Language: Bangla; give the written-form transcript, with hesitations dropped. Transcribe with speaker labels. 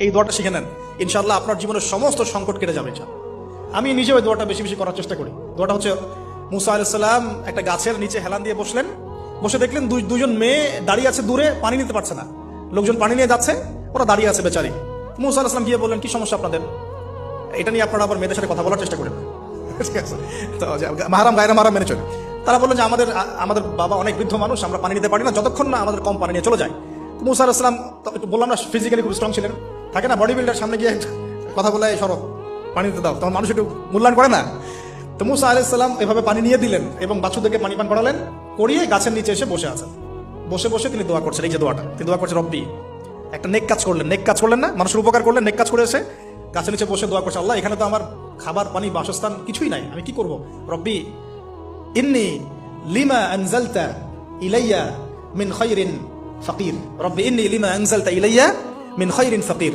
Speaker 1: এই দোয়াটা শিখে নেন, ইনশাআল্লাহ আপনার জীবনের সমস্ত সংকট কেটে যাবে। আমি নিজেও এই দোয়াটা বেশি বেশি করার চেষ্টা করি। দোয়াটা হচ্ছে, মুসা আলাইহিস সালাম একটা গাছের নিচে হেলান দিয়ে বসলেন, বসে দেখলেন দুজন মেয়ে দাঁড়িয়ে আছে দূরে, পানি নিতে পারছে না। লোকজন পানি নিয়ে যাচ্ছে, ওরা দাঁড়িয়ে আছে বেচারি। মুসা আলাইহিস সালাম গিয়ে বললেন, কি সমস্যা আপনাদের? এটা নিয়ে আপনারা আবার মেয়েদের সাথে কথা বলার চেষ্টা করেন, ঠিক আছে? তো মাহারাম গায়রা মাহারাম মেনে চলে। তারা বললেন যে আমাদের বাবা অনেক বৃদ্ধ মানুষ, আমরা পানি নিতে পারি না যতক্ষণ না আমাদের কম পানি নিয়ে চলে যায়। মুসা আলাইহিস সালাম একটু বললাম না, ফিজিক্যালি খুব স্ট্রং ছিলেন, থাকে না বডি বিল্ডার, সামনে গিয়ে কথা বলে সরো পানি দিতে দাও, তখন মানুষ একটু মূল্যায়ন করে না। তো মুসা আলাইহিস সালাম এভাবে পানি নিয়ে দিলেন এবং বাছুরদেরকে পানি পান করালেন, করিয়ে গাছের নিচে এসে বসে আছেন। বসে বসে তিনি দোয়া করছেন, এই যে দোয়াটা তিনি দোয়া করছেন, রব্বি, একটা নেক কাজ করলেন না, মানুষের উপকার করলেন, নেক কাজ করে এসে গাছের নিচে বসে দোয়া করছে, আল্লাহ এখানে তো আমার খাবার পানি বাসস্থান কিছুই নাই, আমি কি করব? রব্বি ইন্নী লিমা আনজালতা ইলাইয়া মিন খায়রিন ফাকির, রব্বি ইন্নী লিমা আনজালতা ইলাইয়া মিন খায়রিন ফাকির।